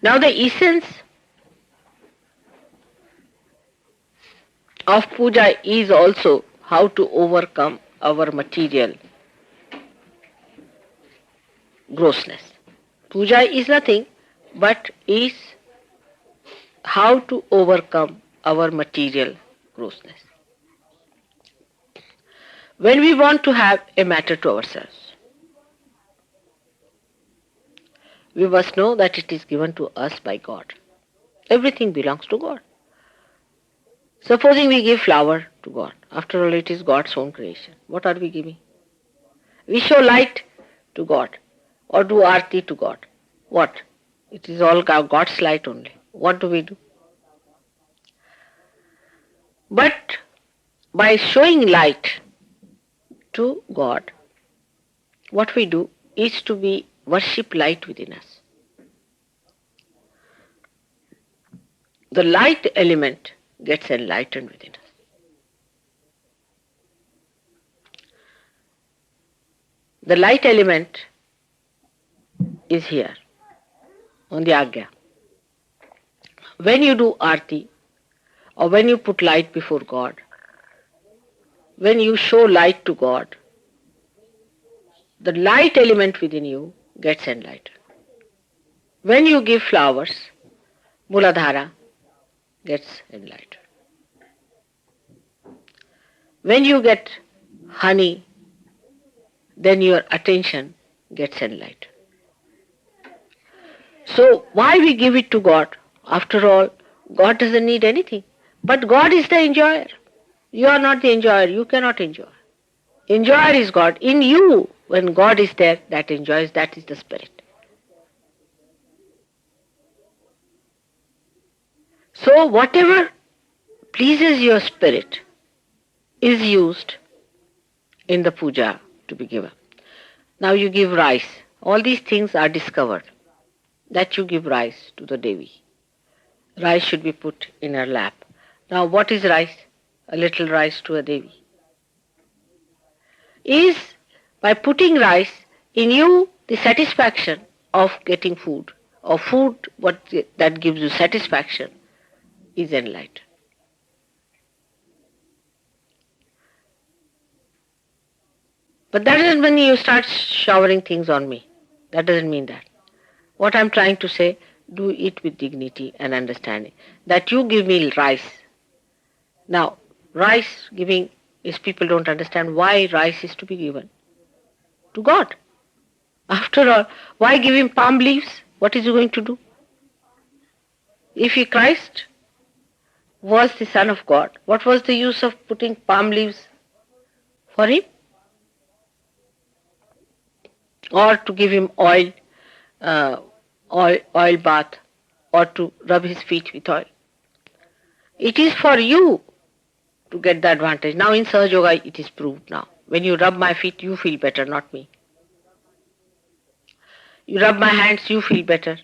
Now the essence of puja is also how to overcome our material grossness. Puja is nothing but is how to overcome our material grossness. When we want to have a matter to ourselves, we must know that it is given to us by God. Everything belongs to God. Supposing we give flower to God, after all it is God's own creation. What are we giving? We show light to God or do arti to God. What? It is all God's light only. What do we do? But by showing light to God, what we do is to be worship light within us. The light element gets enlightened within us. The light element is here on the Agya. When you do arti or when you put light before God, when you show light to God, the light element within you gets enlightened. When you give flowers, Muladhara gets enlightened. When you get honey, then your attention gets enlightened. So why we give it to God? After all, God doesn't need anything. But God is the enjoyer. You are not the enjoyer. You cannot enjoy. Enjoyer is God. In you, when God is there, that enjoys, that is the spirit. So whatever pleases your spirit is used in the puja to be given. Now you give rice. All these things are discovered that you give rice to the Devi. Rice should be put in her lap. Now what is rice? A little rice to a Devi. Is by putting rice in you the satisfaction of getting food, or food that gives you satisfaction is enlightened. But that doesn't mean you start showering things on me. That doesn't mean that. What I'm trying to say, do it with dignity and understanding. That you give me rice. Now, rice giving is people don't understand why rice is to be given to God. After all, why give him palm leaves? What is he going to do? If he Christ was the Son of God, what was the use of putting palm leaves for him? Or to give him oil bath, or to rub his feet with oil. It is for you to get the advantage. Now in Sahaja Yoga it is proved now. When you rub my feet, you feel better, not me. You rub my hands, you feel better.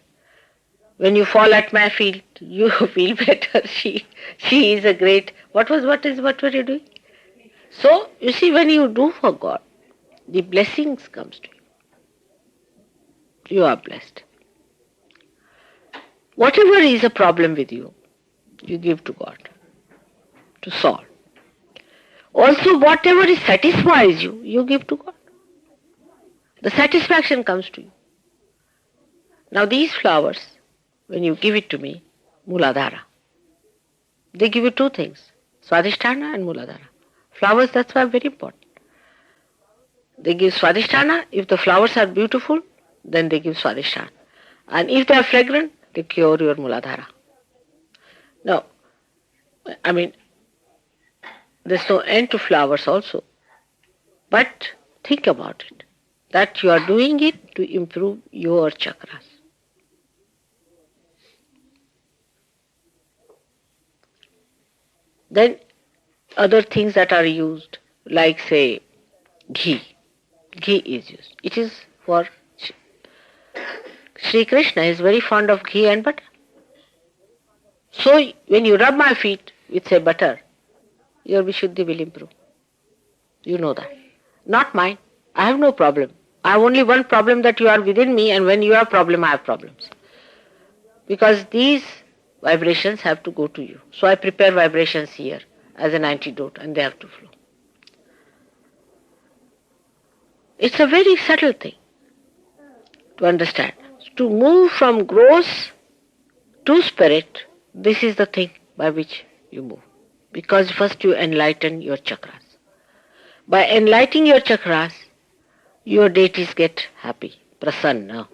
When you fall at my feet, you feel better. She is a great. What were you doing? So you see, when you do for God, the blessings comes to you. You are blessed. Whatever is a problem with you, you give to God to solve. Also, whatever satisfies you, you give to God. The satisfaction comes to you. Now these flowers, when you give it to me, Muladhara, they give you two things, Swadhisthana and Muladhara. Flowers, that's why very important. They give Swadhisthana. If the flowers are beautiful, then they give Swadhisthana. And if they are fragrant, they cure your Muladhara. Now, there's no end to flowers also. But think about it, that you are doing it to improve your chakras. Then other things that are used, like say ghee. Ghee is used. It is for Sri Krishna is very fond of ghee and butter. So when you rub my feet with say butter, your Vishuddhi will improve. You know that. Not mine. I have no problem. I have only one problem, that you are within me, and when you have problem, I have problems. because these vibrations have to go to you. So I prepare vibrations here as an antidote and they have to flow. It's a very subtle thing to understand. To move from gross to spirit, this is the thing by which you move. Because first you enlighten your chakras. By enlightening your chakras, your deities get happy, prasanna.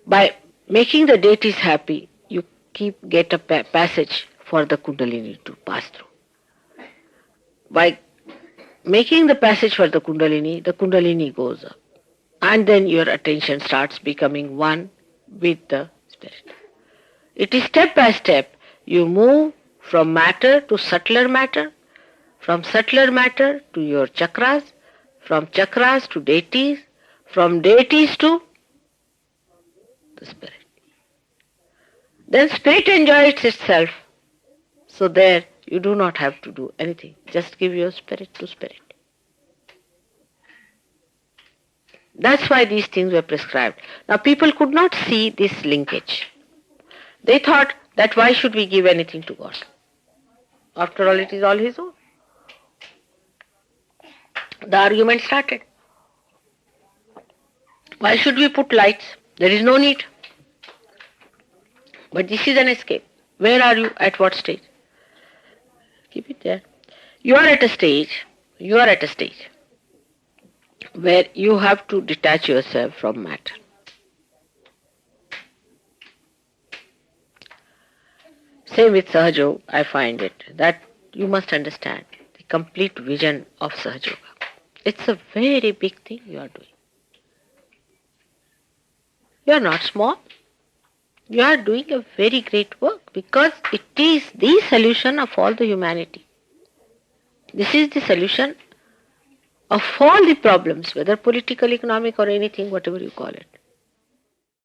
By making the deities happy, you get a passage for the kundalini to pass through. By making the passage for the kundalini goes up. And then your attention starts becoming one with the spirit. It is step by step. You move from matter to subtler matter, from subtler matter to your chakras, from chakras to deities, from deities to the spirit. Then spirit enjoys itself. So there you do not have to do anything. Just give your spirit to spirit. That's why these things were prescribed. Now people could not see this linkage. They thought that why should we give anything to God? After all, it is all His own. The argument started. Why should we put lights? There is no need. But this is an escape. Where are you? At what stage? Keep it there. You are at a stage where you have to detach yourself from matter. Same with Sahaja, I find it, that you must understand the complete vision of Sahaja. It's a very big thing you are doing. You are not small. You are doing a very great work because it is the solution of all the humanity. This is the solution of all the problems, whether political, economic or anything, whatever you call it.